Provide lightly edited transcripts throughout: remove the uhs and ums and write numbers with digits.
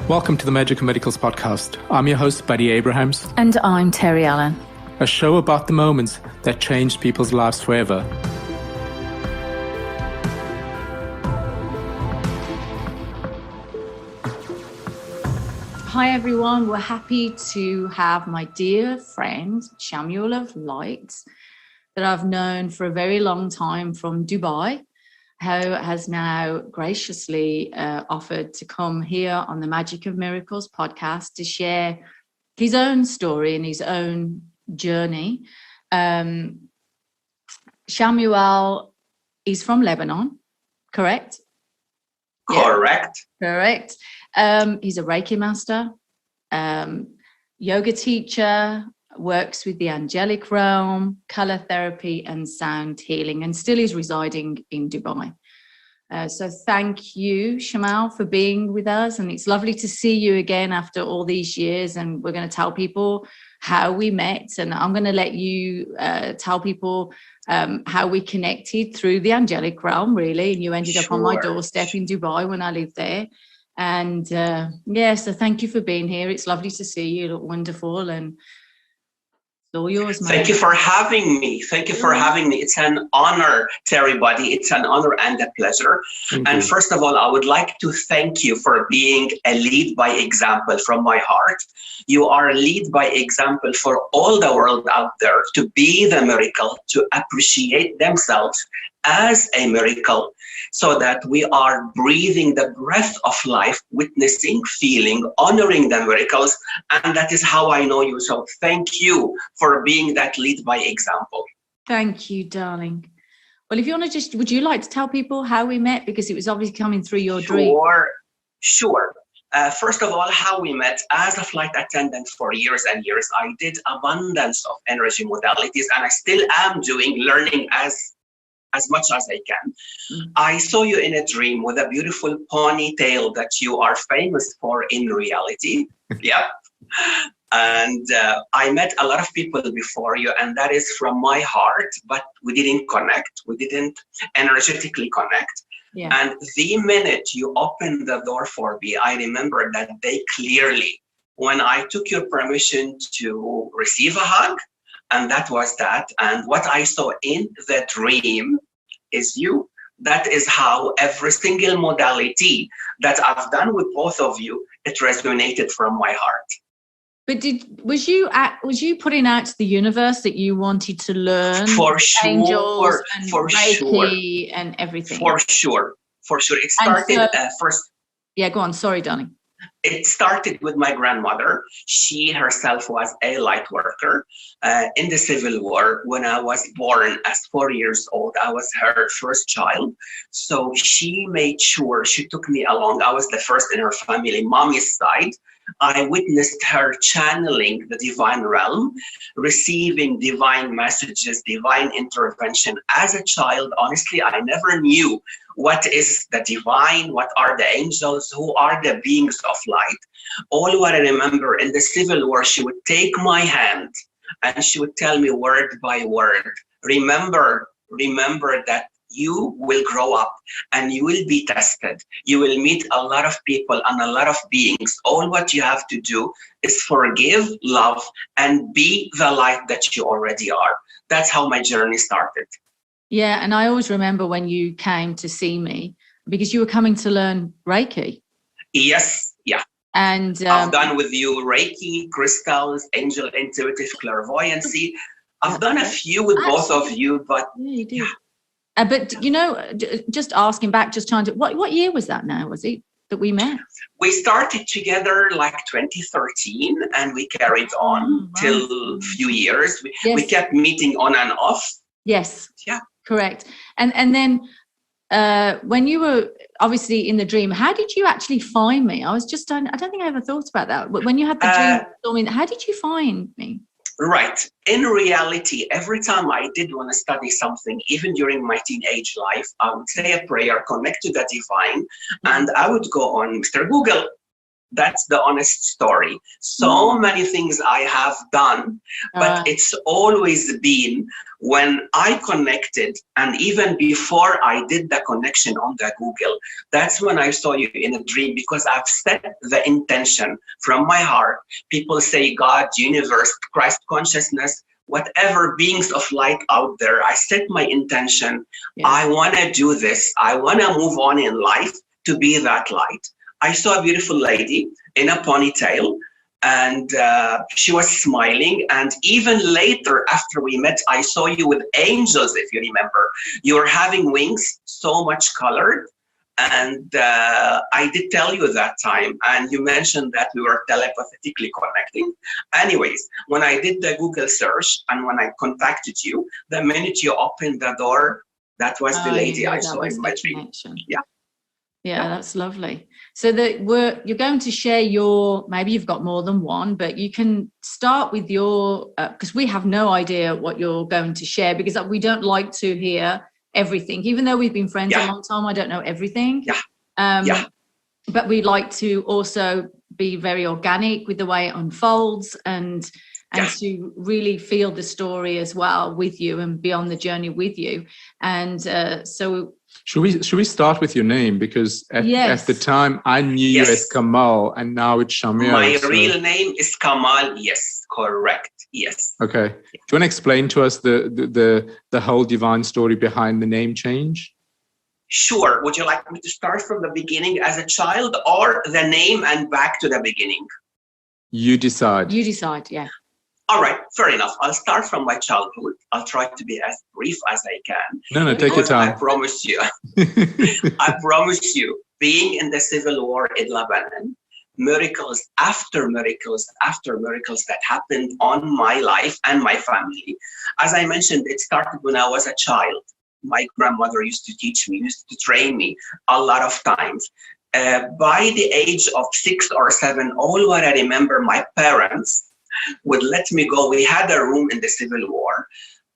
Welcome to the Magic of Medicals podcast. I'm your host, Buddy Abrahams. And I'm Terry Allen. A show about the moments that changed people's lives forever. Hi everyone, we're happy to have my dear friend, Chamuel of Light, that I've known for a very long time from Dubai, who has now graciously offered to come here on the Magic of Miracles podcast to share his own story and his own journey. Chamuel is from Lebanon, correct? Correct. Yeah, correct. He's a Reiki master, yoga teacher, works with the angelic realm, color therapy and sound healing, and still is residing in Dubai. So thank you, Chamuel, for being with us. And it's lovely to see you again after all these years. And we're going to tell people how we met. And I'm going to let you tell people how we connected through the angelic realm, really. And you ended up on my doorstep in Dubai when I lived there. And so thank you for being here. It's lovely to see you. You look wonderful. And it's all yours, man. Thank you for having me. It's an honor, Terry Buddy. It's an honor and a pleasure. Mm-hmm. And first of all, I would like to thank you for being a lead by example from my heart. You are a lead by example for all the world out there to be the miracle, to appreciate themselves as a miracle, so that we are breathing the breath of life, witnessing, feeling, honoring the miracles. And that is how I know you. So thank you for being that lead by example. Thank you, darling. Well, if you want to would you like to tell people how we met? Because it was obviously coming through your dream. Sure. First of all, how we met. As a flight attendant for years and years, I did abundance of energy modalities, and I still am learning as much as I can. I saw you in a dream with a beautiful ponytail that you are famous for in reality. Yeah. And I met a lot of people before you, and that is from my heart, but we didn't connect. We didn't energetically connect. Yeah. And the minute you opened the door for me, I remember that day clearly when I took your permission to receive a hug. And that was that. And what I saw in the dream is you. That is how every single modality that I've done with both of you, it resonated from my heart. But was you putting out to the universe that you wanted to learn for sure, angels and for Reiki sure, and everything? For sure. It started first. Yeah, go on. Sorry, darling. It started with my grandmother. She herself was a light worker in the Civil War. When I was born as 4 years old, I was her first child. So she made sure she took me along. I was the first in her family, mommy's side. I witnessed her channeling the divine realm, receiving divine messages, divine intervention. As a child, honestly, I never knew what is the divine, what are the angels, who are the beings of light. All what I remember in the Civil War, she would take my hand and she would tell me word by word, remember that you will grow up and you will be tested. You will meet a lot of people and a lot of beings. All what you have to do is forgive, love, and be the light that you already are. That's how my journey started. Yeah, and I always remember when you came to see me because you were coming to learn Reiki. Yes, yeah. And I've done with you Reiki, crystals, angel intuitive clairvoyancy. I've done a few with both of you, but yeah, you did. Yeah. But just asking back, just trying to, what year was that now? Was it that we met? We started together like 2013 and we carried on till a few years. We kept meeting on and off. Yes. Yeah. Correct. And then when you were obviously in the dream, how did you actually find me? I don't think I ever thought about that. When you had the dream, how did you find me? Right. In reality, every time I did want to study something, even during my teenage life, I would say a prayer, connect to the divine, and I would go on Mr. Google. That's the honest story. So many things I have done, but it's always been when I connected, and even before I did the connection on the Google, that's when I saw you in a dream, because I've set the intention from my heart. People say God, universe, Christ consciousness, whatever beings of light out there, I set my intention. Yeah. I want to do this. I want to move on in life to be that light. I saw a beautiful lady in a ponytail, and she was smiling. And even later, after we met, I saw you with angels, if you remember. You were having wings, so much colored. And I did tell you that time, and you mentioned that we were telepathically connecting. Anyways, when I did the Google search and when I contacted you, the minute you opened the door, that was the lady I saw in my dream. Yeah, that's lovely. So you're going to share maybe you've got more than one, but you can start with your, because we have no idea what you're going to share, because we don't like to hear everything. Even though we've been friends a long time, I don't know everything. But we like to also be very organic with the way it unfolds, and to really feel the story as well with you and be on the journey with you. And so should we start with your name, because at the time I knew you as Kamal, and now it's Chamuel. My real name is Kamal. Yes, correct. Yes. Okay. Do you want to explain to us the whole divine story behind the name change? Sure. Would you like me to start from the beginning as a child, or the name and back to the beginning? You decide. Yeah. All right, fair enough. I'll start from my childhood. I'll try to be as brief as I can. No, take your time. I promise you. Being in the civil war in Lebanon, miracles after miracles after miracles that happened on my life and my family. As I mentioned, it started when I was a child. My grandmother used to teach me, used to train me a lot of times. By the age of 6 or 7, all what I remember, my parents would let me go. We had a room in the Civil War.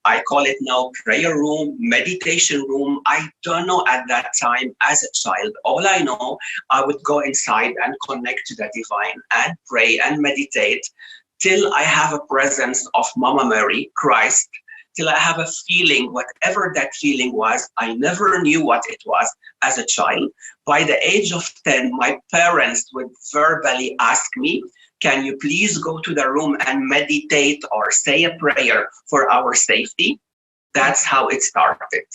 I call it now prayer room, meditation room. I don't know at that time as a child. All I know, I would go inside and connect to the divine and pray and meditate till I have a presence of Mama Mary, Christ, till I have a feeling, whatever that feeling was. I never knew what it was as a child. By the age of 10, my parents would verbally ask me, can you please go to the room and meditate or say a prayer for our safety? That's how it started.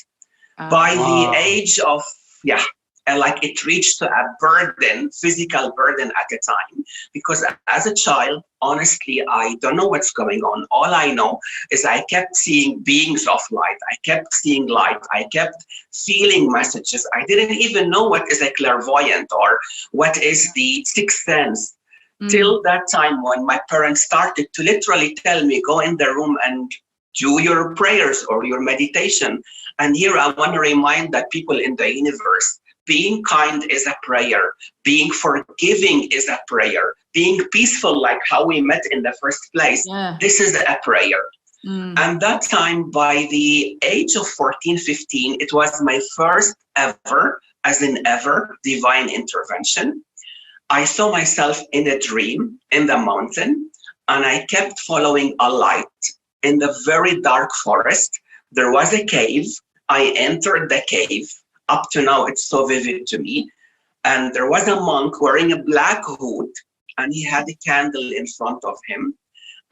By the age of, it reached a burden, physical burden at the time, because as a child, honestly, I don't know what's going on. All I know is I kept seeing beings of light. I kept seeing light. I kept feeling messages. I didn't even know what is a clairvoyant or what is the sixth sense. Till that time when my parents started to literally tell me, go in the room and do your prayers or your meditation. And here I want to remind that people in the universe, being kind is a prayer. Being forgiving is a prayer. Being peaceful, like how we met in the first place, this is a prayer. And that time, by the age of 14, 15, it was my first ever, as in ever, divine intervention. I saw myself in a dream in the mountain, and I kept following a light. In the very dark forest, there was a cave. I entered the cave. Up to now, it's so vivid to me. And there was a monk wearing a black hood, and he had a candle in front of him.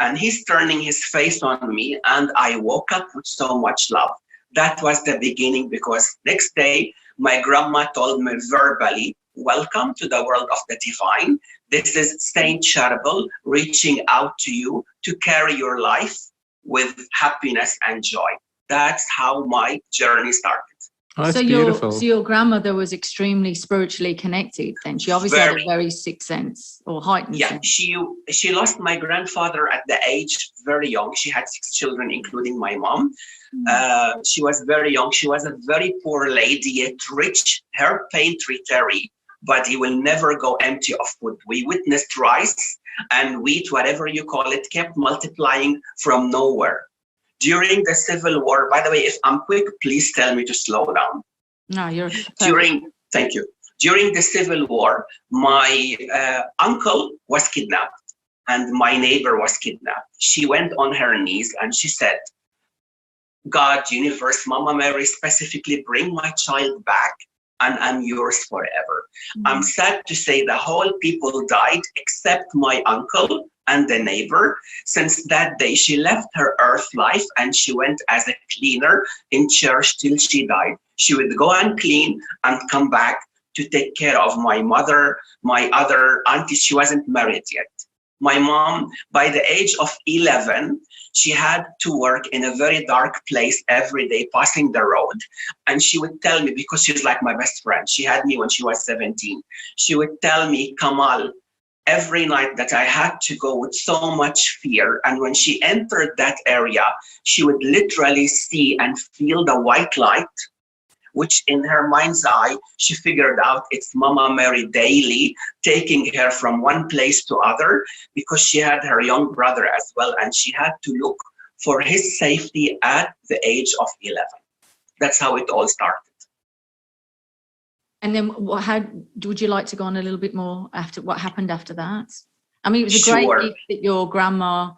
And he's turning his face on me, and I woke up with so much love. That was the beginning, because next day, my grandma told me verbally, welcome to the world of the divine. This is Saint Chamuel reaching out to you to carry your life with happiness and joy. That's how my journey started. Oh, that's beautiful. So your grandmother was extremely spiritually connected then. She obviously had a very sixth sense or heightened sense. She lost my grandfather at the age very young. She had 6 children, including my mom. She was very young. She was a very poor lady, yet rich. Her pantry Terry, but he will never go empty of food. We witnessed rice and wheat, whatever you call it, kept multiplying from nowhere. During the Civil War, by the way, if I'm quick, please tell me to slow down. No, you're Thank you. During the Civil War, my uncle was kidnapped and my neighbor was kidnapped. She went on her knees and she said, God, universe, Mama Mary, specifically bring my child back and I'm yours forever. I'm sad to say the whole people died except my uncle and the neighbor. Since that day, she left her earth life and she went as a cleaner in church till she died. She would go and clean and come back to take care of my mother, my other auntie. She wasn't married yet. My mom, by the age of 11, she had to work in a very dark place every day, passing the road. And she would tell me, because she's like my best friend, she had me when she was 17. She would tell me, Kamal, every night that I had to go with so much fear. And when she entered that area, she would literally see and feel the white light, which in her mind's eye, she figured out it's Mama Mary daily taking her from one place to other, because she had her young brother as well. And she had to look for his safety at the age of 11. That's how it all started. And then how would you like to go on a little bit more after what happened after that? I mean, it was a great gift that your grandma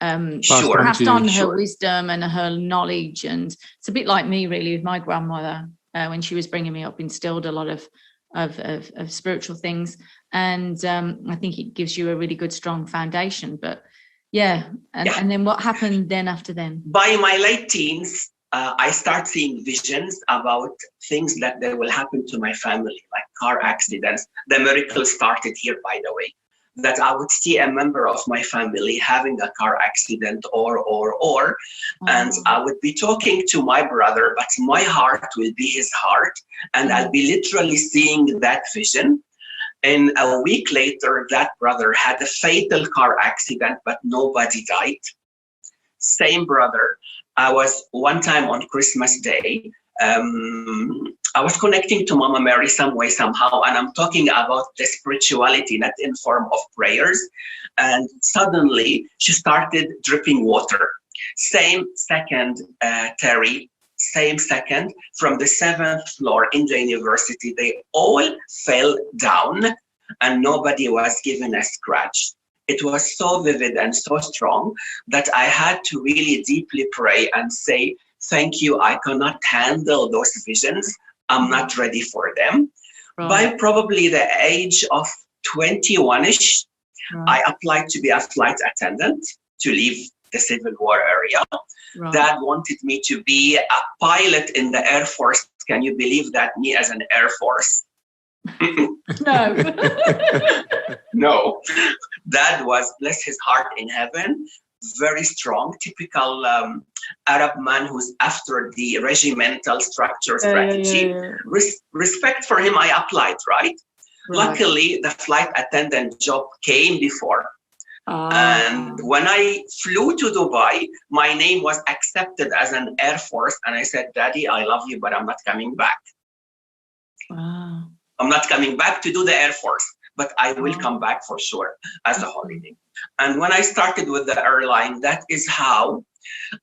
passed on her wisdom and her knowledge. And it's a bit like me, really, with my grandmother, when she was bringing me up, instilled a lot of spiritual things. And I think it gives you a really good, strong foundation. But and then what happened then after then? By my late teens, I start seeing visions about things that will happen to my family, like car accidents. The miracle started here, by the way, that I would see a member of my family having a car accident and I would be talking to my brother, but my heart will be his heart, and I'll be literally seeing that vision. And a week later, that brother had a fatal car accident, but nobody died. Same brother. I was one time on Christmas Day, I was connecting to Mama Mary some way, somehow, and I'm talking about the spirituality, not in form of prayers. And suddenly she started dripping water. Same second, Terry, same second, from the 7th floor in the university, they all fell down and nobody was given a scratch. It was so vivid and so strong that I had to really deeply pray and say, thank you, I cannot handle those visions. I'm not ready for them. Right. By probably the age of 21-ish, I applied to be a flight attendant to leave the Civil War area. Right. Dad wanted me to be a pilot in the Air Force. Can you believe that? Me as an Air Force? No. No. Dad was, bless his heart in heaven, very strong, typical Arab man who's after the regimental structure strategy. Respect for him, I applied, right? Luckily, the flight attendant job came before. And when I flew to Dubai, my name was accepted as an Air Force. And I said, Daddy, I love you, but I'm not coming back. Wow. I'm not coming back to do the Air Force, but I will come back for sure as a holiday. And when I started with the airline, that is how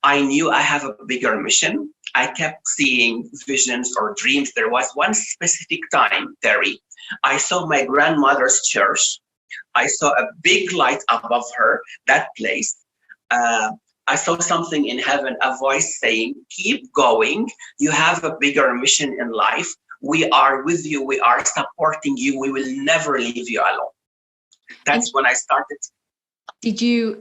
I knew I have a bigger mission. I kept seeing visions or dreams. There was one specific time, Terry, I saw my grandmother's church. I saw a big light above her, that place. I saw something in heaven, a voice saying, keep going. You have a bigger mission in life. We are with you. We are supporting you. We will never leave you alone. That's when I started. Did you,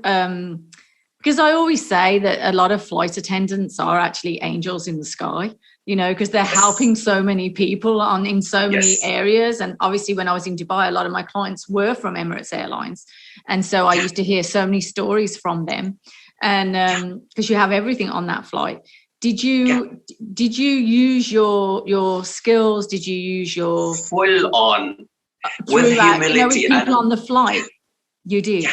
because I always say that a lot of flight attendants are actually angels in the sky, you know, because they're helping so many people in so many areas. And obviously when I was in Dubai, a lot of my clients were from Emirates Airlines. And so I used to hear so many stories from them. And because you have everything on that flight. Did you use your skills? Did you use your full on with humility? You know, with people on the flight, you did.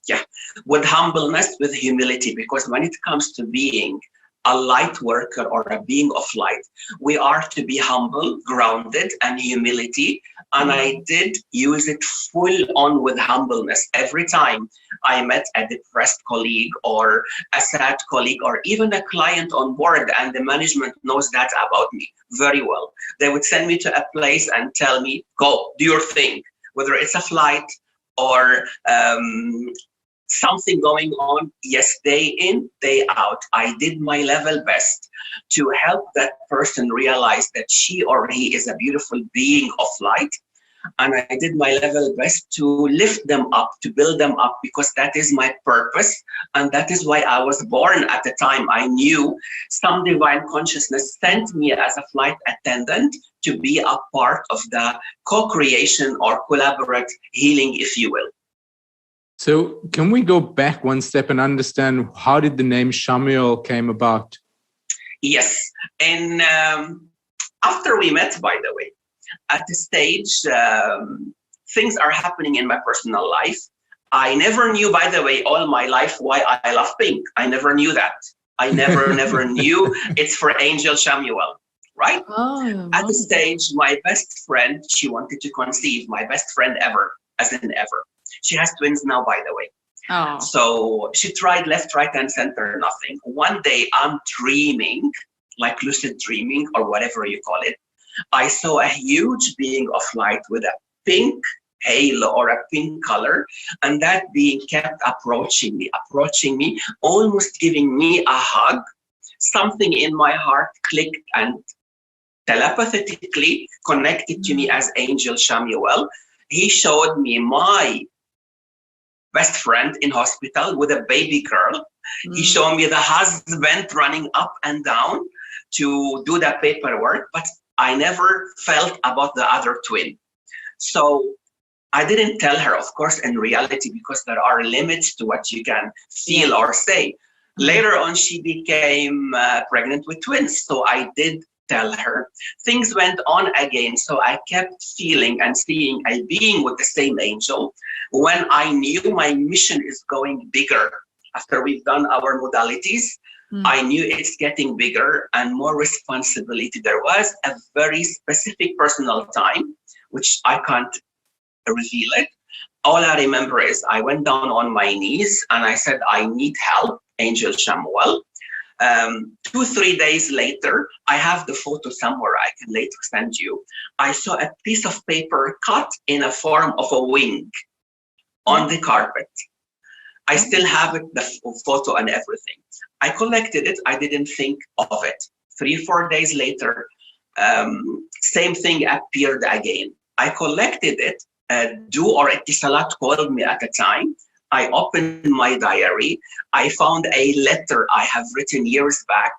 Yeah, with humbleness, with humility, because when it comes to being a light worker or a being of light, we are to be humble, grounded, and humility. And I did use it full on with humbleness. Every time I met a depressed colleague or a sad colleague or even a client on board, and the management knows that about me very well, they would send me to a place and tell me, go, do your thing, whether it's a flight or something going on. Yes, day in, day out, I did my level best to help that person realize that she or he is a beautiful being of light. And I did my level best to lift them up, to build them up, because that is my purpose. And that is why I was born at the time. I knew some divine consciousness sent me as a flight attendant to be a part of the co-creation or collaborate healing, if you will. So can we go back one step and understand how did the name Chamuel came about? Yes. And after we met, by the way, at the stage, things are happening in my personal life. I never knew, by the way, all my life why I love pink. I never knew that. I never knew it's for Angel Chamuel, right? Oh, at the stage, my best friend, she wanted to conceive, my best friend ever, as in ever. She has twins now, by the way. Oh. So she tried left, right, and center, nothing. One day I'm dreaming, like lucid dreaming or whatever you call it. I saw a huge being of light with a pink halo or a pink color, and that being kept approaching me, almost giving me a hug. Something in my heart clicked and telepathically connected to me as Angel Chamuel. He showed me my best friend in hospital with a baby girl. He showed me the husband running up and down to do the paperwork, but I never felt about the other twin. So I didn't tell her, of course, in reality, because there are limits to what you can feel or say. Later on, she became pregnant with twins. So I did tell her. Things went on again. So I kept feeling and seeing a being with the same angel. When I knew my mission is going bigger, after we've done our modalities, I knew it's getting bigger and more responsibility. There was a very specific personal time, which I can't reveal it. All I remember is I went down on my knees and I said, I need help, Angel Chamuel. 2-3 days later, I have the photo somewhere I can later send you. I saw a piece of paper cut in a form of a wing on the carpet. I still have it, the photo and everything. I collected it. I didn't think of it. 3-4 days later, same thing appeared again. I collected it. Du or Etisalat called me at the time. I opened my diary. I found a letter I have written years back.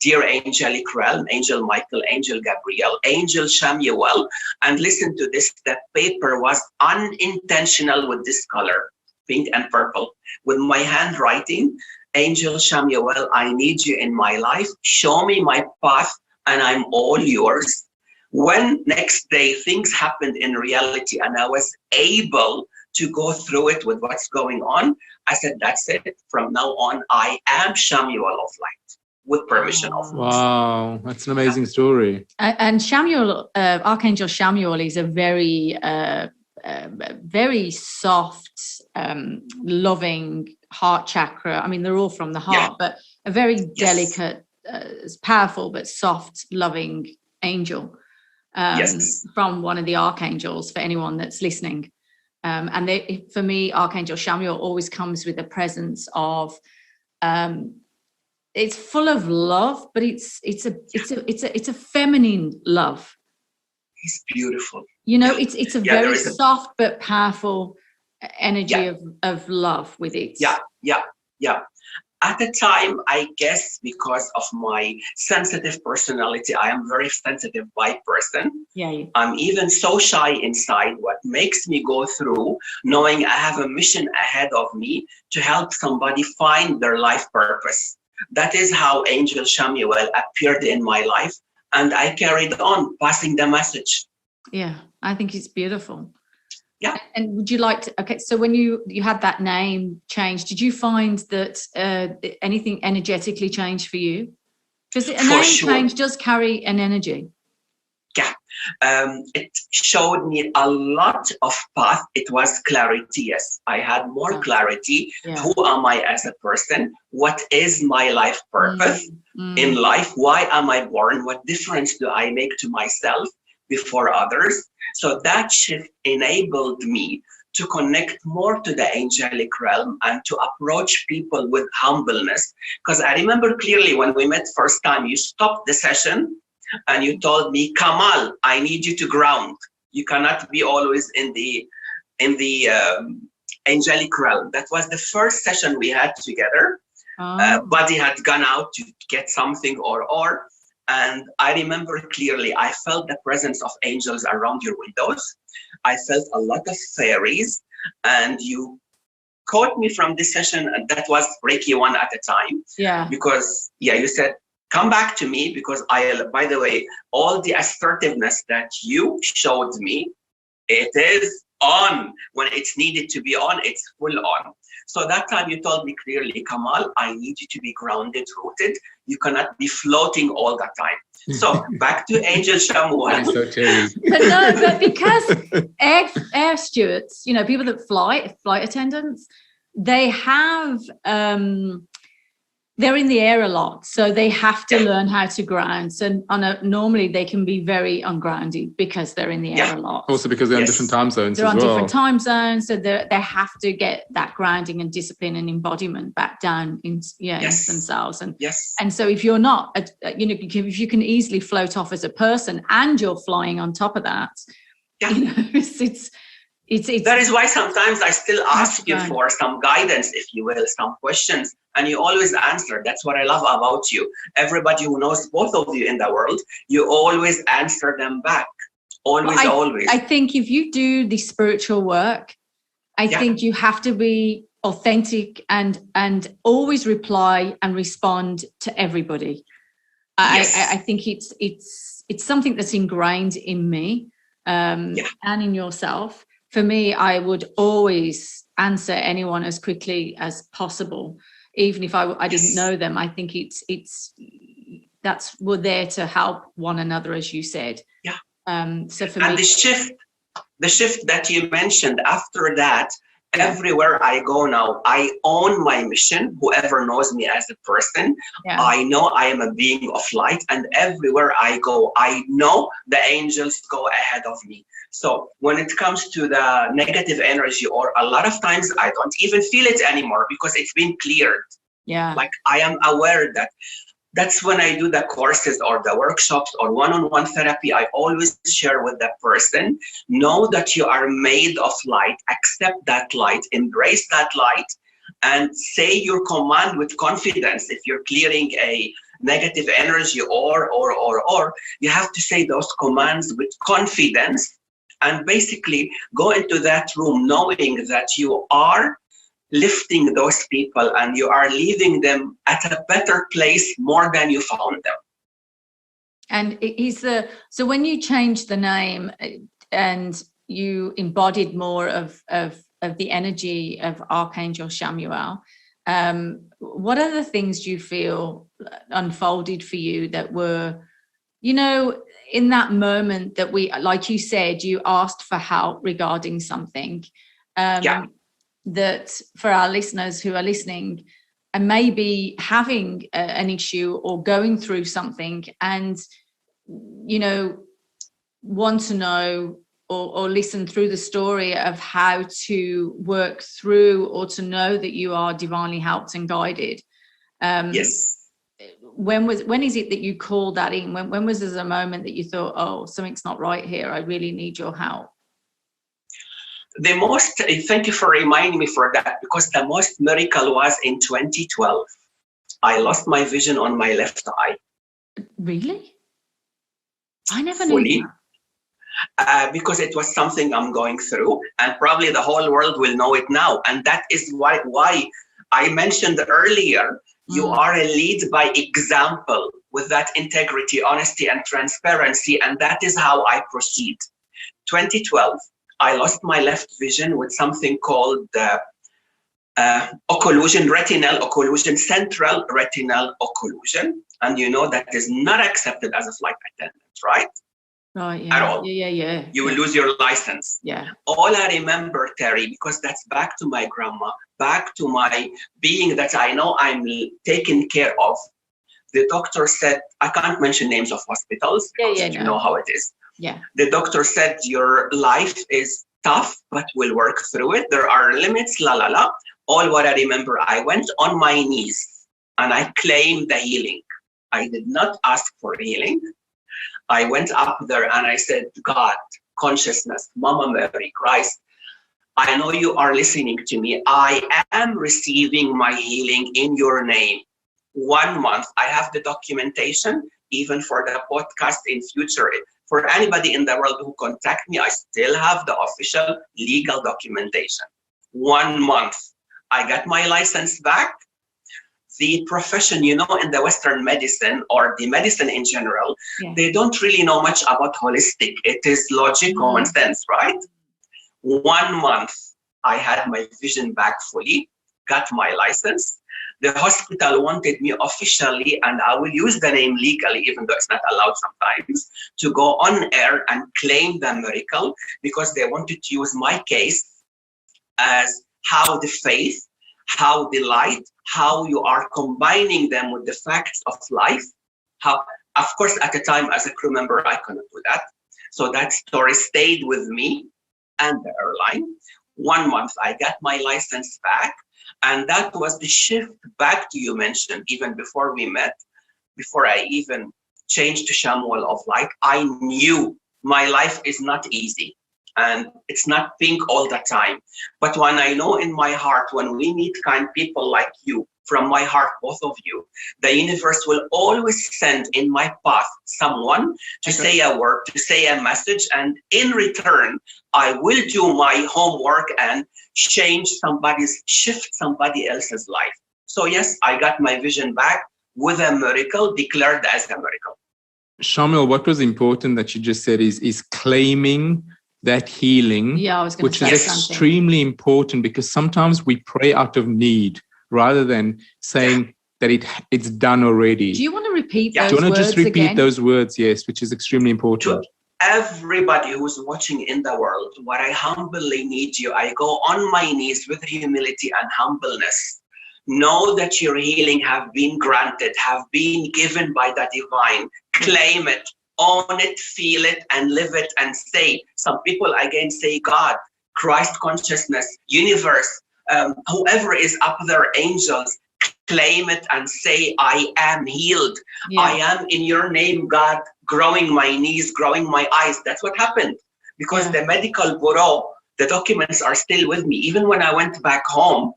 Dear Angelic Realm, Angel Michael, Angel Gabriel, Angel Chamuel. And listen to this, the paper was unintentional with this color, pink and purple. With my handwriting, Angel Chamuel, I need you in my life. Show me my path and I'm all yours. When next day things happened in reality and I was able to go through it with what's going on, I said, that's it. From now on, I am Chamuel of light with permission of light. Wow, that's an amazing story. And Chamuel, Archangel Chamuel is a very soft, loving heart chakra. I mean, they're all from the heart, but a very delicate, powerful, but soft, loving angel. From one of the archangels, for anyone that's listening. And for me, Archangel Chamuel always comes with a presence of, it's full of love, but it's a feminine love. It's beautiful. You know, it's a very soft but powerful energy of love with it. Yeah. At the time, I guess because of my sensitive personality, I am very sensitive by person. I'm even so shy inside. What makes me go through knowing I have a mission ahead of me to help somebody find their life purpose. That is how Angel Chamuel appeared in my life. And I carried on passing the message. Yeah, I think it's beautiful. Yeah. And would you like to, so when you had that name change, did you find that anything energetically changed for you? Because a name change does carry an energy. Yeah. It showed me a lot of path. It was clarity. Yes, I had more clarity. Yeah. Who am I as a person? What is my life purpose in life? Why am I born? What difference do I make to myself before others? So that shift enabled me to connect more to the angelic realm and to approach people with humbleness. Because I remember clearly when we met first time, you stopped the session and you told me, Kamal, I need you to ground. You cannot be always in the angelic realm. That was the first session we had together. Buddy had gone out to get something and I remember clearly, I felt the presence of angels around your windows. I felt a lot of fairies, and you caught me from this session, and that was Reiki 1 at the time. Yeah. Because, you said, come back to me, because by the way, all the assertiveness that you showed me, it is on. When it's needed to be on, it's full on. So that time you told me clearly, Kamal, I need you to be grounded, rooted. You cannot be floating all the time. So back to Angel Chamuel. But because air stewards, people that flight attendants, they have, they're in the air a lot, so they have to learn how to ground. So normally they can be very ungrounded because they're in the air a lot. Also because they're on different time zones they're as well. They're on different time zones, so they have to get that grounding and discipline and embodiment back down into themselves. And so if you're not, if you can easily float off as a person and you're flying on top of that, it's that is why sometimes I still ask you for some guidance, if you will, some questions, and you always answer. That's what I love about you. Everybody who knows both of you in the world, you always answer them back. Always. I think if you do the spiritual work, I think you have to be authentic and always reply and respond to everybody. I think it's something that's ingrained in me and in yourself. For me, I would always answer anyone as quickly as possible, even if I didn't know them. I think we're there to help one another, as you said. Yeah. So for me, the shift that you mentioned after that, everywhere I go now, I own my mission. Whoever knows me as a person, I know I am a being of light, and everywhere I go, I know the angels go ahead of me. So when it comes to the negative energy, or a lot of times I don't even feel it anymore because it's been cleared. Yeah. Like I am aware that that's when I do the courses or the workshops or one-on-one therapy. I always share with the person, know that you are made of light, accept that light, embrace that light, and say your command with confidence. If you're clearing a negative energy or, you have to say those commands with confidence and basically go into that room knowing that you are lifting those people and you are leaving them at a better place more than you found them. And so when you changed the name and you embodied more of the energy of Archangel Chamuel, what other things do you feel unfolded for you that were, in that moment that like you said, you asked for help regarding something? That for our listeners who are listening and maybe having an issue or going through something and, want to know or listen through the story of how to work through or to know that you are divinely helped and guided. Yes. When is it that you called that in? When was there a moment that you thought, oh, something's not right here, I really need your help? Thank you for reminding me for that, because the most miracle was in 2012. I lost my vision on my left eye. Really? I never knew that. Because it was something I'm going through, and probably the whole world will know it now. And that is why I mentioned earlier, you are a lead by example with that integrity, honesty, and transparency. And that is how I proceed. 2012. I lost my left vision with something called occlusion, retinal occlusion, central retinal occlusion. And you know that is not accepted as a flight attendant, right? Right, yeah. At all. Yeah. You will lose your license. Yeah. All I remember, Terry, because that's back to my grandma, back to my being that I know I'm taken care of. The doctor said, I can't mention names of hospitals because you know how it is. Yeah. The doctor said, your life is tough, but we'll work through it. There are limits, la, la, la. All what I remember, I went on my knees and I claimed the healing. I did not ask for healing. I went up there and I said, God, consciousness, Mama Mary, Christ, I know you are listening to me. I am receiving my healing in your name. 1 month, I have the documentation, even for the podcast in future. For anybody in the world who contact me, I still have the official legal documentation. 1 month, I got my license back. The profession, you know, in the Western medicine or the medicine in general, they don't really know much about holistic. It is logic, common sense, right? 1 month, I had my vision back fully, got my license. The hospital wanted me officially, and I will use the name legally, even though it's not allowed sometimes, to go on air and claim the miracle, because they wanted to use my case as how the faith, how the light, how you are combining them with the facts of life. How, of course, at the time as a crew member, I couldn't do that. So that story stayed with me and the airline. 1 month, I got my license back. And that was the shift back to you mentioned, even before we met, before I even changed to Chamuel of Light. I knew my life is not easy. And it's not pink all the time. But when I know in my heart, when we meet kind people like you, from my heart, both of you, the universe will always send in my path someone to say a word, to say a message. And in return, I will do my homework and shift somebody else's life. So yes, I got my vision back with a miracle, declared as a miracle. Chamuel, what was important that you just said is claiming that healing, which is extremely important, because sometimes we pray out of need rather than saying that it's done already. Do you want to repeat those words? Do you want to just repeat again? those words? Yes, which is extremely important. To everybody who's watching in the world, what I humbly need you, I go on my knees with humility and humbleness. Know that your healing have been granted, have been given by the divine. Claim it. Own it, feel it, and live it, and say. Some people again say God, Christ consciousness, universe, whoever is up there, angels, claim it and say, I am healed. I am in your name, God, growing my knees, growing my eyes. That's what happened. Because the medical bureau, the documents are still with me. Even when I went back home,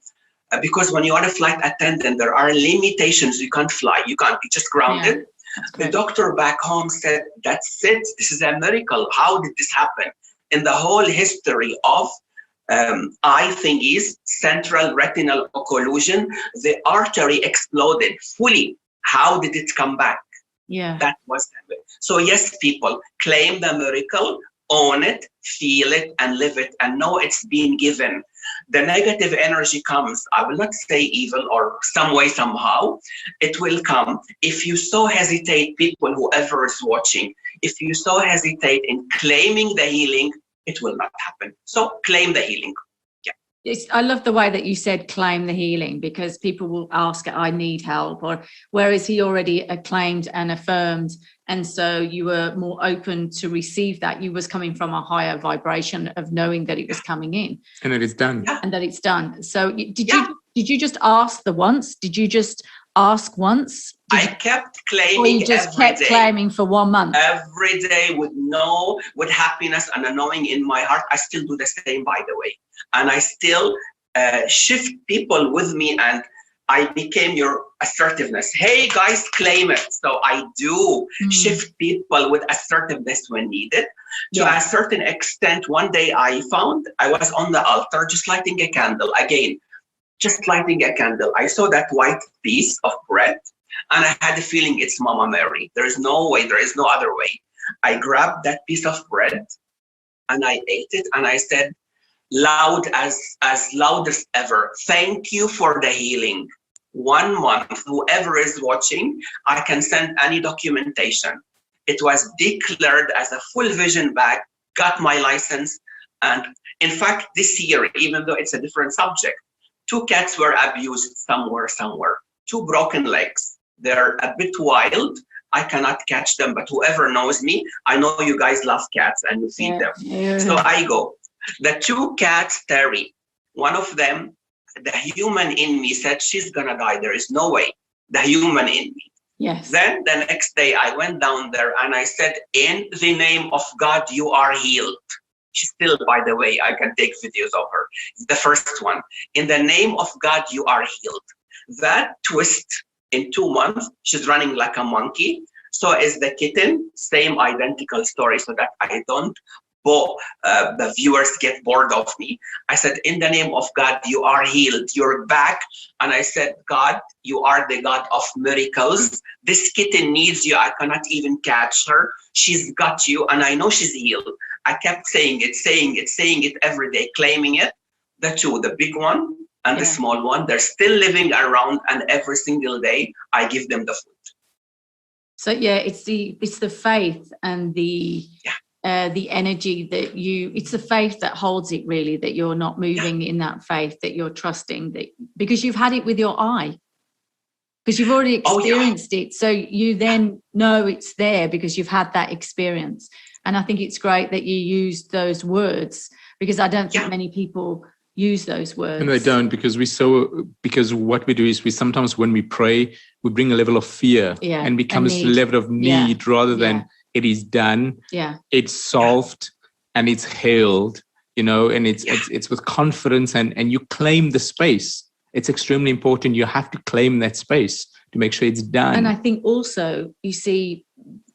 because when you are a flight attendant, there are limitations. You can't fly. You're just grounded. The doctor back home said, that's it. This is a miracle. How did this happen? In the whole history of eye thingies, central retinal occlusion, the artery exploded fully. How did it come back? That was it. So yes, people, claim the miracle, own it, feel it, and live it, and know it's been given. The negative energy comes, I will not say evil or some way, somehow, it will come. If you so hesitate, people, whoever is watching, if you so hesitate in claiming the healing, it will not happen. So claim the healing. I love the way that you said claim the healing, because people will ask, I need help, or whereas he already acclaimed and affirmed, and so you were more open to receive that. You was coming from a higher vibration of knowing that it was coming in. And that it's done. And that it's done. So did you just ask once? Did you just ask once? I kept claiming. Or you just kept claiming for 1 month? Every day with happiness and a knowing in my heart. I still do the same, by the way. And I still shift people with me, and I became your assertiveness. Hey guys, claim it. So I do shift people with assertiveness when needed. To a certain extent, one day I was on the altar just lighting a candle. Again, just lighting a candle. I saw that white piece of bread, and I had the feeling it's Mama Mary. There is no way, there is no other way. I grabbed that piece of bread and I ate it, and I said, loud as loud as ever, thank you for the healing. 1 month. Whoever is watching, I can send any documentation. It was declared as a full vision bag, got my license. And in fact, this year, even though it's a different subject, 2 cats were abused somewhere. 2 broken legs. They're a bit wild. I cannot catch them, but whoever knows me, I know you guys love cats and you feed them. Yeah. So I go. The 2 cats, Terry, one of them, the human in me said, she's gonna die. There is no way. The human in me. Yes. Then the next day I went down there and I said, in the name of God, you are healed. She's still, by the way, I can take videos of her. The first one, in the name of God, you are healed. That twist, in 2 months, she's running like a monkey. So is the kitten, same identical story, so that I don't the viewers get bored of me. I said, in the name of God, you are healed. You're back. And I said, God, you are the God of miracles. This kitten needs you. I cannot even catch her. She's got you. And I know she's healed. I kept saying it every day, claiming it. The 2, the big one and the small one, they're still living around. And every single day, I give them the food. So, it's the faith and the energy that it's the faith that holds it, really, that you're not moving in that faith, that you're trusting, that because you've had it with your eye, because you've already experienced it. So you then know it's there because you've had that experience. And I think it's great that you used those words, because I don't think many people use those words. And they don't, because what we do is we sometimes, when we pray, we bring a level of fear and becomes a level of need rather than it is done, it's solved, and it's healed, and it's with confidence, and you claim the space. It's extremely important. You have to claim that space to make sure it's done. And I think also, you see,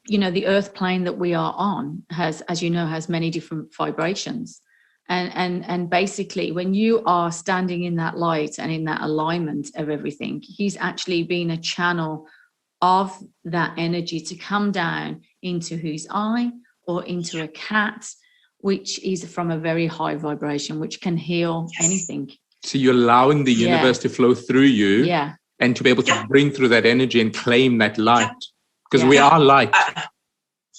the earth plane that we are on has, as you know, has many different vibrations. And basically, when you are standing in that light and in that alignment of everything, he's actually been a channel of that energy to come down into whose eye or into a cat, which is from a very high vibration, which can heal anything. So you're allowing the universe to flow through you and to be able to bring through that energy and claim that light, because we are light.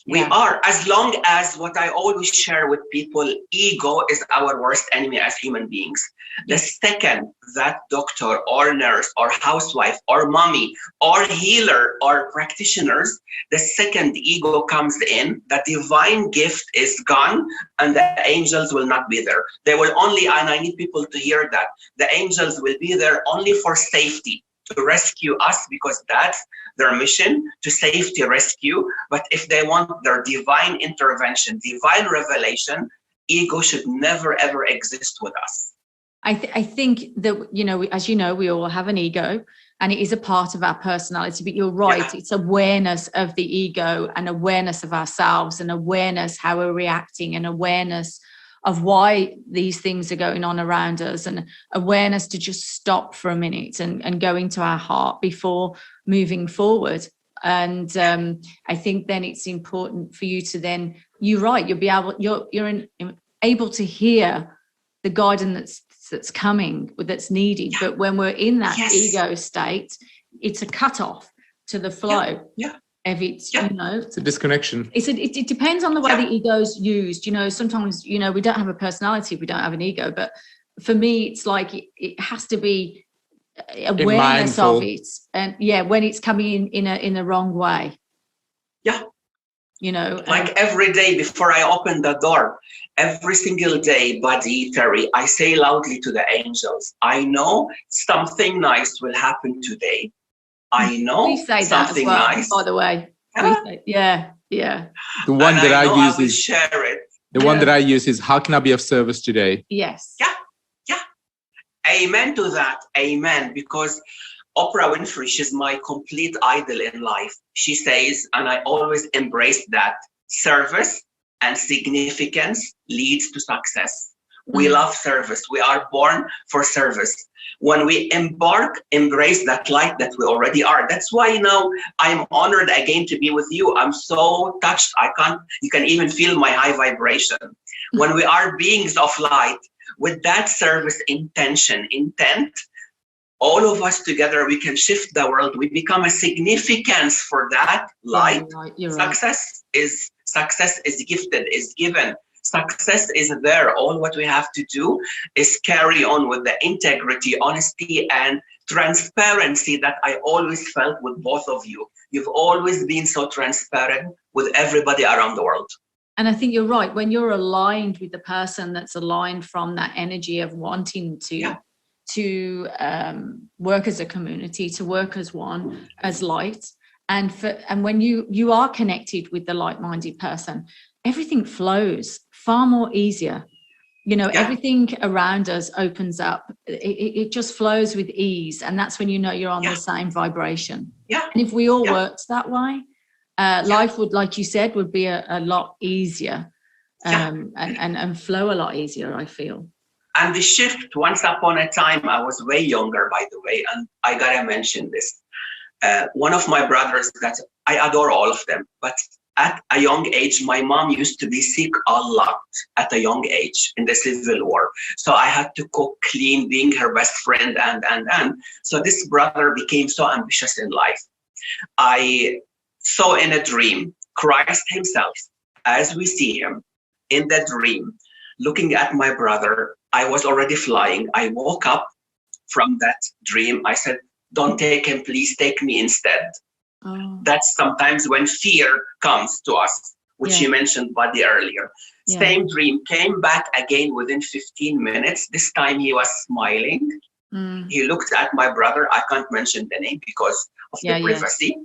We are, as long as what I always share with people, ego is our worst enemy as human beings. The second that doctor or nurse or housewife or mommy or healer or practitioners, the second ego comes in, the divine gift is gone and the angels will not be there. They will only, and I need people to hear that, the angels will be there only for safety, to rescue us, because that's their mission, to safety rescue. But if they want their divine intervention, divine revelation, ego should never ever exist with us. I think that, as you know, we all have an ego and it is a part of our personality, but you're right. It's awareness of the ego and awareness of ourselves and awareness how we're reacting and awareness of why these things are going on around us, and awareness to just stop for a minute and go into our heart before moving forward. And I think then it's important for you to then, you'll be able, you're able to hear the guidance that's coming, that's needed. But when we're in that ego state, it's a cutoff to the flow. If it's, it's a disconnection. It depends on the way the ego's used. Sometimes, we don't have a personality if we don't have an ego. But for me, it's like it has to be awareness of it. And when it's coming in the wrong way. Like every day before I open the door, every single day, Buddy, Terry, I say loudly to the angels, I know something nice will happen today. I know we say something that as well, nice. By the way, The one that I use is share it. The one that I use is, how can I be of service today? Yes. Yeah. Amen to that. Amen. Because Oprah Winfrey, she's my complete idol in life. She says, and I always embrace that, service and significance leads to success. We love service. We are born for service. When we embrace that light that we already are. That's why now I'm honored again to be with you. I'm so touched. You can even feel my high vibration. When we are beings of light with that service intent, all of us together, we can shift the world. We become a significance for that light. Success is gifted, is given. Success is there. All what we have to do is carry on with the integrity, honesty, and transparency that I always felt with both of you. You've always been so transparent with everybody around the world. And I think you're right. When you're aligned with the person that's aligned from that energy of wanting to work as a community, to work as one, as light, and when you are connected with the like-minded person, everything flows far more easier. Everything around us opens up. It just flows with ease, and that's when you know you're on the same vibration. And if we all worked that way, life would, like you said, would be a lot easier, and flow a lot easier, I feel. And the shift, once upon a time, I was way younger, by the way, and I gotta mention this. One of my brothers, that I adore all of them, but at a young age, my mom used to be sick a lot at a young age in the Civil War. So I had to cook, clean, being her best friend, and. So this brother became so ambitious in life. I saw in a dream Christ himself, as we see him in the dream, looking at my brother. I was already flying. I woke up from that dream. I said, don't take him, please take me instead. Oh. That's sometimes when fear comes to us, which you mentioned, Buddy, earlier. Same dream, came back again within 15 minutes. This time he was smiling. He looked at my brother. I can't mention the name because of the privacy.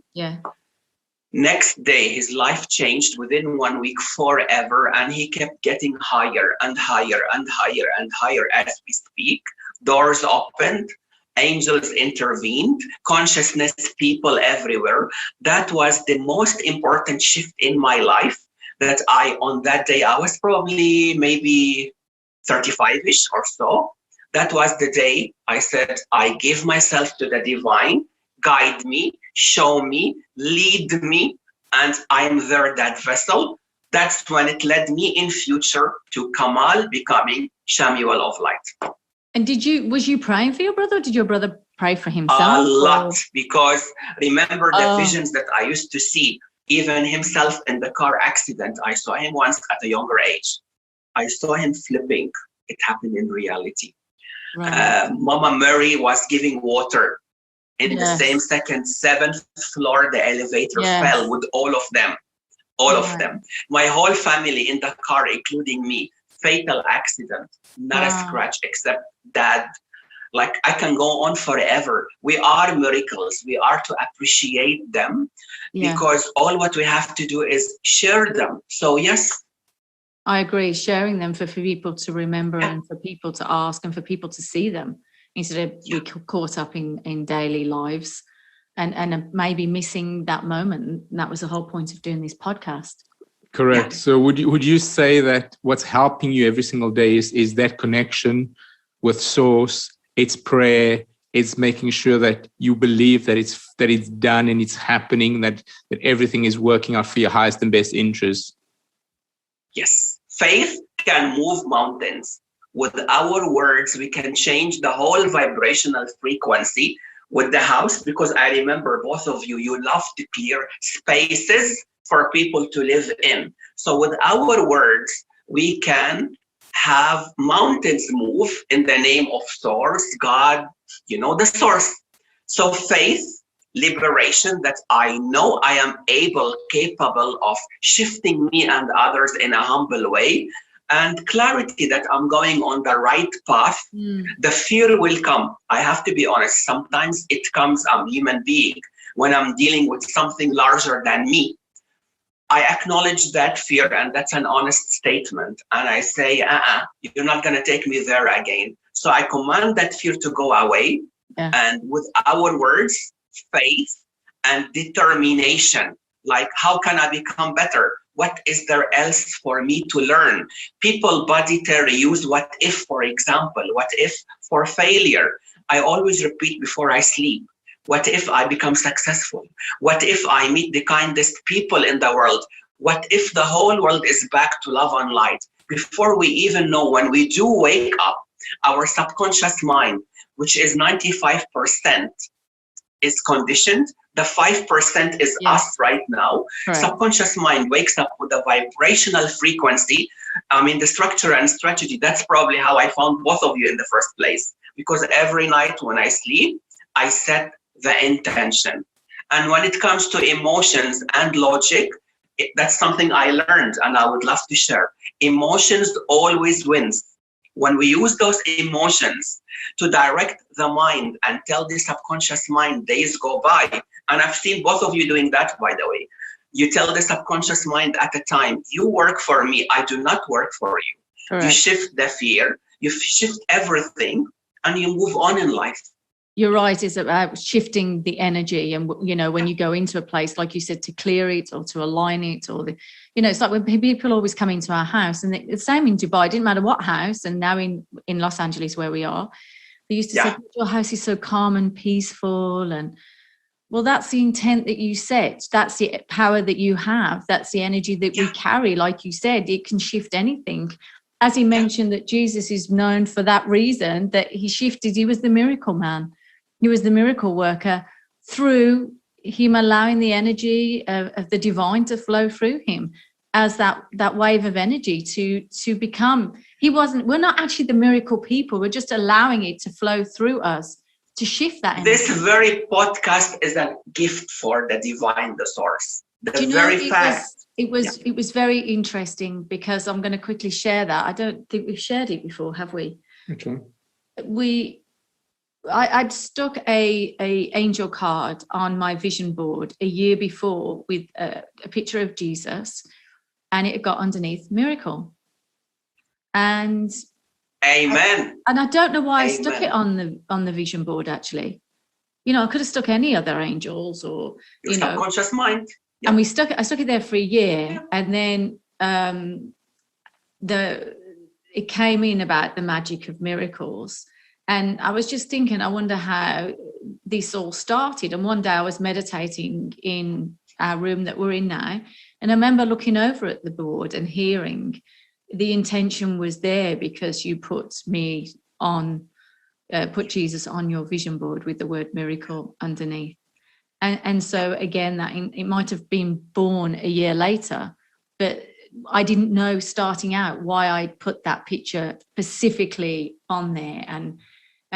Next day, his life changed within 1 week forever, and he kept getting higher and higher and higher and higher as we speak. Doors opened, angels intervened, consciousness, people everywhere. That was the most important shift in my life. That on that day, I was probably maybe 35-ish or so. That was the day I said, I give myself to the divine. Guide me, show me, lead me, and I'm there, that vessel. That's when it led me in future to Kamal becoming Chamuel of Light. And was you praying for your brother? Or did your brother pray for himself? A lot, because remember the visions that I used to see, even himself in the car accident. I saw him once at a younger age. I saw him flipping. It happened in reality. Right. Mama Mary was giving water. In the same second, 7th floor, the elevator fell with all of them. All of them. My whole family in the car, including me, fatal accident, not a scratch except Dad. Like, I can go on forever. We are miracles. We are to appreciate them because all what we have to do is share them. So, yes. I agree. Sharing them for people to remember and for people to ask and for people to see them, instead of be caught up in daily lives and maybe missing that moment. And that was the whole point of doing this podcast. Correct. So would you say that what's helping you every single day is that connection with Source? It's prayer. It's making sure that you believe that it's done and it's happening, that everything is working out for your highest and best interest. Yes. Faith can move mountains. With our words, we can change the whole vibrational frequency with the house, because I remember both of you love to clear spaces for people to live in. So with our words, we can have mountains move in the name of Source, God, the Source. So faith, liberation, that I know I am capable of shifting me and others in a humble way, and clarity that I'm going on the right path. The fear will come. I have to be honest. Sometimes it comes, I'm a human being. When I'm dealing with something larger than me, I acknowledge that fear, and that's an honest statement. And I say, you're not going to take me there again. So I command that fear to go away. And with our words, faith and determination, like, how can I become better? What is there else for me to learn? People, Buddy, Terry, use what if, for example. What if for failure? I always repeat before I sleep. What if I become successful? What if I meet the kindest people in the world? What if the whole world is back to love and light? Before we even know, when we do wake up, our subconscious mind which is 95% is conditioned. The 5% is us right now. Correct. Subconscious mind wakes up with a vibrational frequency. I mean, the structure and strategy, that's probably how I found both of you in the first place. Because every night when I sleep, I set the intention. And when it comes to emotions and logic, that's something I learned and I would love to share. Emotions always wins. When we use those emotions to direct the mind and tell the subconscious mind, days go by. And I've seen both of you doing that, by the way. You tell the subconscious mind at a time, you work for me, I do not work for you. Correct. You shift the fear, you shift everything, and you move on in life. You're right, it's about shifting the energy. And, you know, when you go into a place, like you said, to clear it or to align it, or it's like when people always come into our house, and the same in Dubai, it didn't matter what house, and now in Los Angeles where we are, they used to say, your house is so calm and peaceful. And well, that's the intent that you set. That's the power that you have. That's the energy that we carry. Like you said, it can shift anything. As he mentioned, that Jesus is known for that reason, that he shifted. He was the miracle man. He was the miracle worker through him allowing the energy of the divine to flow through him as that wave of energy to become. We're not actually the miracle people. We're just allowing it to flow through us to shift that energy. This very podcast is a gift for the divine, the source. It was very interesting, because I'm going to quickly share that. I don't think we've shared it before, have we? Okay. I'd stuck a angel card on my vision board a year before with a picture of Jesus, and it got underneath miracle. And amen. I don't know why I stuck it on the vision board, actually. I could have stuck any other angels or your subconscious mind. Yeah. And I stuck it there for a year, and then it came in about the magic of miracles. And I was just thinking, I wonder how this all started. And one day I was meditating in our room that we're in now, and I remember looking over at the board and hearing the intention was there because you put Jesus on your vision board with the word miracle underneath. And so again, that it might have been born a year later, but I didn't know starting out why I put that picture specifically on there. And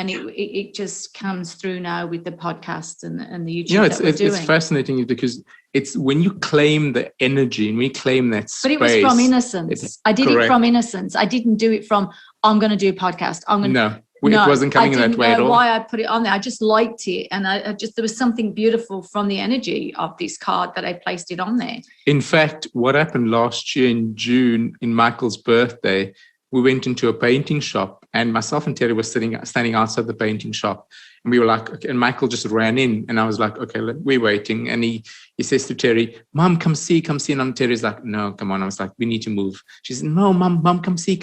it just comes through now with the podcast and the YouTube that we're doing. It's fascinating because it's when you claim the energy and we claim that space. But it was from innocence. I did it from innocence. I didn't do it from, I'm going to do a podcast. It wasn't coming that way at all. I didn't know why I put it on there. I just liked it. And there was something beautiful from the energy of this card that I placed it on there. In fact, what happened last year in June, in Michael's birthday, we went into a painting shop, and myself and Terry were standing outside the painting shop, and we were like, okay, and Michael just ran in, and I was like, okay, we're waiting. And he says to Terry, Mom, come see. And Terry's like, no, come on. I was like, we need to move. She said, no, Mom, come see.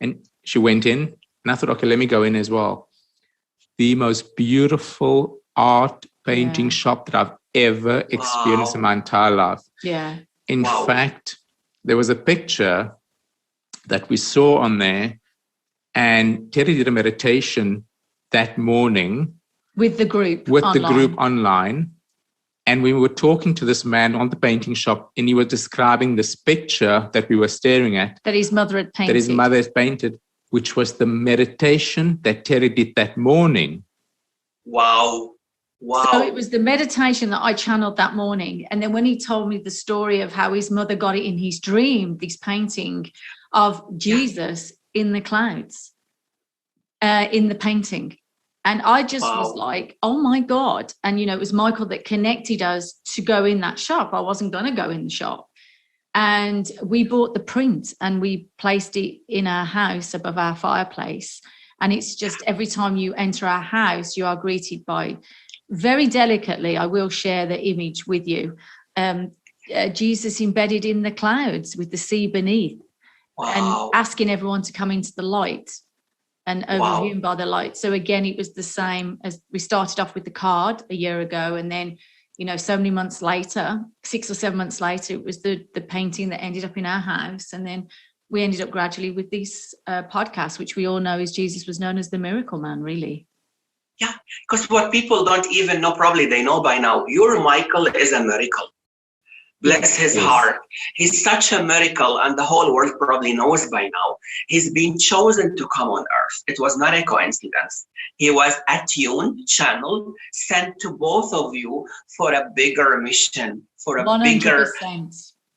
And she went in, and I thought, okay, let me go in as well. The most beautiful art painting shop that I've ever experienced in my entire life. Yeah. In fact, there was a picture that we saw on there, and Terry did a meditation that morning with the group online, and we were talking to this man on the painting shop, and he was describing this picture that we were staring at that his mother had painted, which was the meditation that Terry did that morning. Wow. So it was the meditation that I channeled that morning, and then when he told me the story of how his mother got it in his dream, this painting of Jesus in the clouds, in the painting. And I just was like, oh my God. And, it was Michael that connected us to go in that shop. I wasn't going to go in the shop. And we bought the print and we placed it in our house above our fireplace. And it's just every time you enter our house, you are greeted by, very delicately, I will share the image with you, Jesus embedded in the clouds with the sea beneath. And asking everyone to come into the light and overviewing by the light. So again, it was the same as we started off with the card a year ago. And then, so many months later, 6 or 7 months later, it was the painting that ended up in our house. And then we ended up gradually with these podcasts, which we all know is Jesus was known as the miracle man, really. Yeah, because what people don't even know, probably they know by now, your Michael is a miracle. Bless his heart. He's such a miracle, and the whole world probably knows by now. He's been chosen to come on earth. It was not a coincidence. He was attuned, channeled, sent to both of you for a bigger mission, for a 100%. Bigger...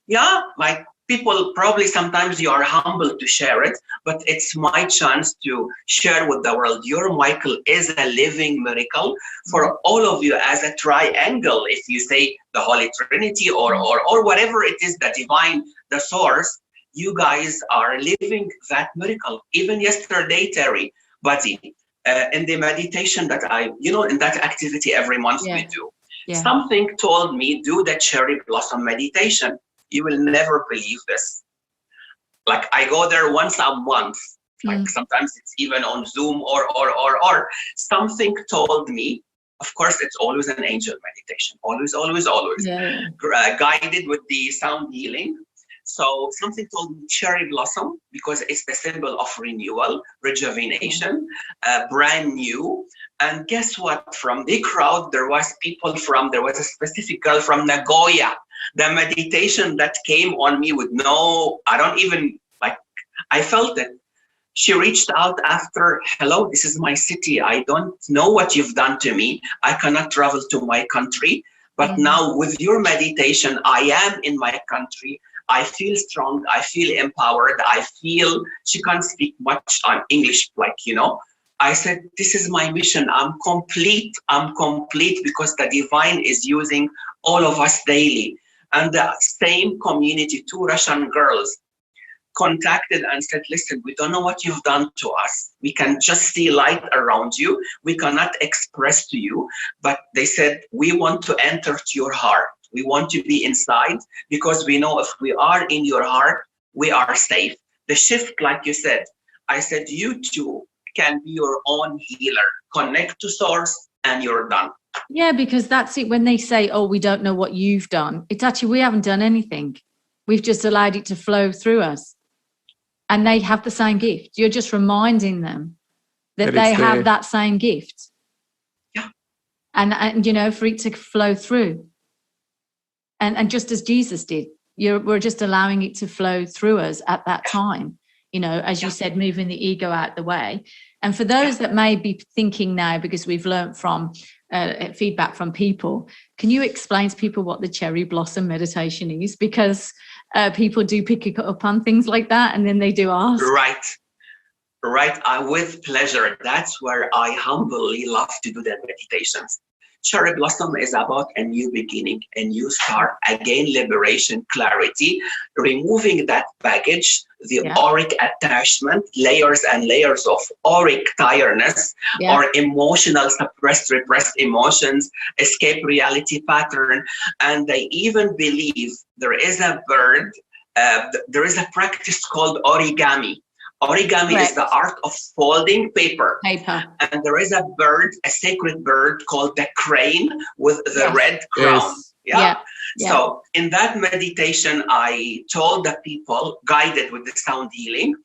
Yeah, like people probably sometimes you are humble to share it, but it's my chance to share with the world. Your Michael is a living miracle for all of you as a triangle. If you say the Holy Trinity or whatever it is, the divine, the source, you guys are living that miracle. Even yesterday, Terry, buddy, in the meditation that in that activity every month we do, something told me, do the cherry blossom meditation. You will never believe this. Like I go there once a month. Like sometimes it's even on Zoom or something told me. Of course, it's always an angel meditation. Always. Guided with the sound healing. So something told me cherry blossom because it's the symbol of renewal, rejuvenation, brand new. And guess what? From the crowd, there was a specific girl from Nagoya. The meditation that came on me with I felt it. She reached out after, hello, this is my city. I don't know what you've done to me. I cannot travel to my country. But now with your meditation, I am in my country. I feel strong. I feel empowered. She can't speak much on English, I said, this is my mission. I'm complete because the divine is using all of us daily. And the same community, 2 Russian girls contacted and said, listen, we don't know what you've done to us. We can just see light around you. We cannot express to you. But they said, we want to enter to your heart. We want to be inside because we know if we are in your heart, we are safe. The shift, like you said, I said, you too can be your own healer. Connect to source and you're done. Yeah, because that's it. When they say, oh, we don't know what you've done, it's actually, we haven't done anything. We've just allowed it to flow through us. And they have the same gift. You're just reminding them that they have that same gift. Yeah. And for it to flow through. And just as Jesus did, we're just allowing it to flow through us at that time. As you said, moving the ego out the way. And for those that may be thinking now, because we've learned from feedback from people, can you explain to people what the cherry blossom meditation is? Because people do pick up on things like that and then they do ask. Right. With pleasure. That's where I humbly love to do the meditations. Cherry blossom is about a new beginning, a new start, again, liberation, clarity, removing that baggage, the auric attachment, layers and layers of auric tiredness or emotional suppressed, repressed emotions, escape reality pattern. And they even believe there is a bird, there is a practice called origami. Origami is the art of folding paper. And there is a bird, a sacred bird called the crane with the red crown. So in that meditation, I told the people, guided with the sound healing,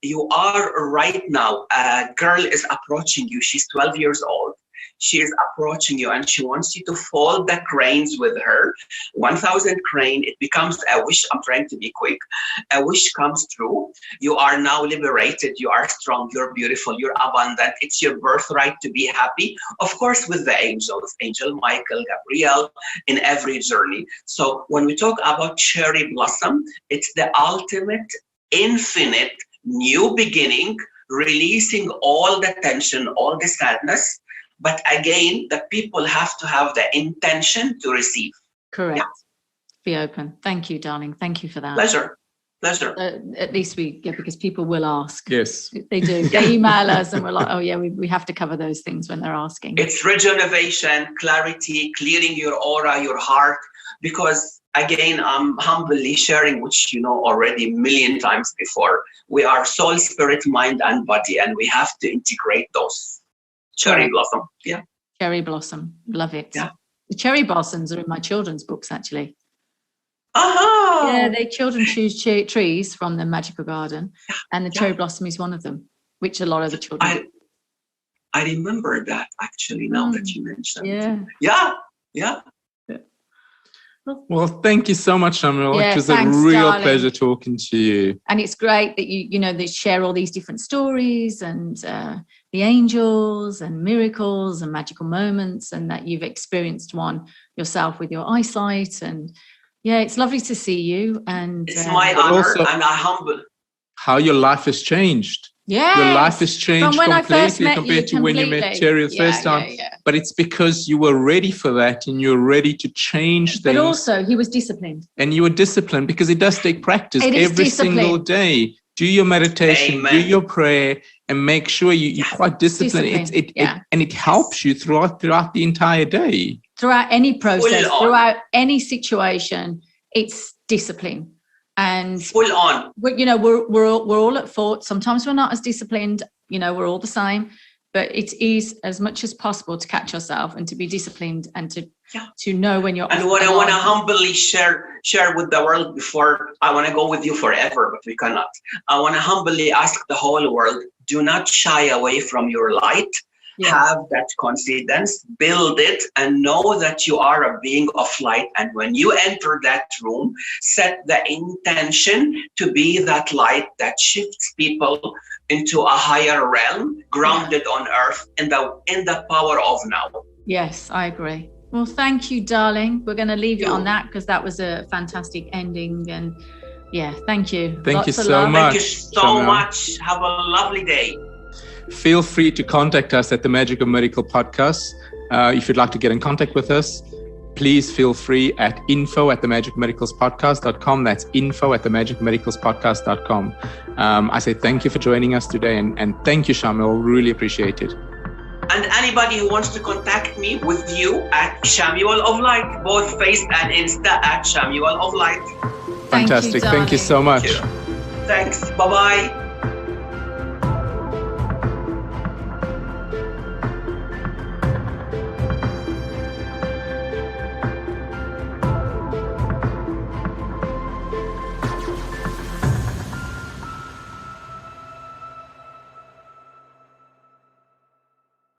you are right now, a girl is approaching you. She's 12 years old. She is approaching you and she wants you to fold the cranes with her. 1,000 crane, it becomes a wish. I'm trying to be quick. A wish comes true. You are now liberated. You are strong. You're beautiful. You're abundant. It's your birthright to be happy. Of course, with the angels, Angel Michael, Gabriel, in every journey. So when we talk about cherry blossom, it's the ultimate, infinite, new beginning, releasing all the tension, all the sadness. But again, the people have to have the intention to receive. Correct. Be open. Thank you, darling. Thank you for that. Pleasure. At least because people will ask. Yes. They do. They email us and we're like, oh yeah, we have to cover those things when they're asking. It's regeneration, clarity, clearing your aura, your heart. Because again, I'm humbly sharing, which you know already a million times before. We are soul, spirit, mind, and body, and we have to integrate those. Cherry blossom. Yeah. Cherry blossom. Love it. Yeah. The cherry blossoms are in my children's books, actually. Yeah, their children choose trees from the magical garden, and the cherry blossom is one of them, which a lot of the children. I remember that actually now that you mentioned. Yeah. Well, thank you so much, Chamuel. It was a real pleasure talking to you. And it's great that they share all these different stories and the angels and miracles and magical moments, and that you've experienced one yourself with your eyesight. And it's lovely to see you. And it's my honor, and I humble. How your life has changed. Yeah, your life has changed completely compared to when you met Terry the first time. But it's because you were ready for that, and you're ready to change things. But also, he was disciplined. And you were disciplined, because it does take practice every single day. Do your meditation, do your prayer, and make sure you're quite disciplined. And it helps you throughout the entire day. Throughout any process, throughout any situation, it's discipline. And full on. We're all at fault. Sometimes we're not as disciplined. We're all the same. But it is as much as possible to catch yourself and to be disciplined and to know when you're. And what I want to humbly share with the world before I want to go with you forever, but we cannot. I want to humbly ask the whole world: do not shy away from your light. Have that confidence, build it, and know that you are a being of light. And when you enter that room, set the intention to be that light that shifts people into a higher realm, grounded on earth in the power of now. Yes, I agree. Well, thank you, darling. We're going to leave it on that, because that was a fantastic ending. And thank you. Thank you so much. Thank you so much. Have a lovely day. Feel free to contact us at the Magic of Miracle Podcast. If you'd like to get in contact with us, please feel free at info@themagicmiraclespodcast.com. That's info@themagicmiraclespodcast.com. I say thank you for joining us today, and thank you, Chamuel. Really appreciate it. And anybody who wants to contact me with you at Chamuel of Light, both Face and Insta at Chamuel of Light. Fantastic. Thank you so much. Thanks. Bye-bye.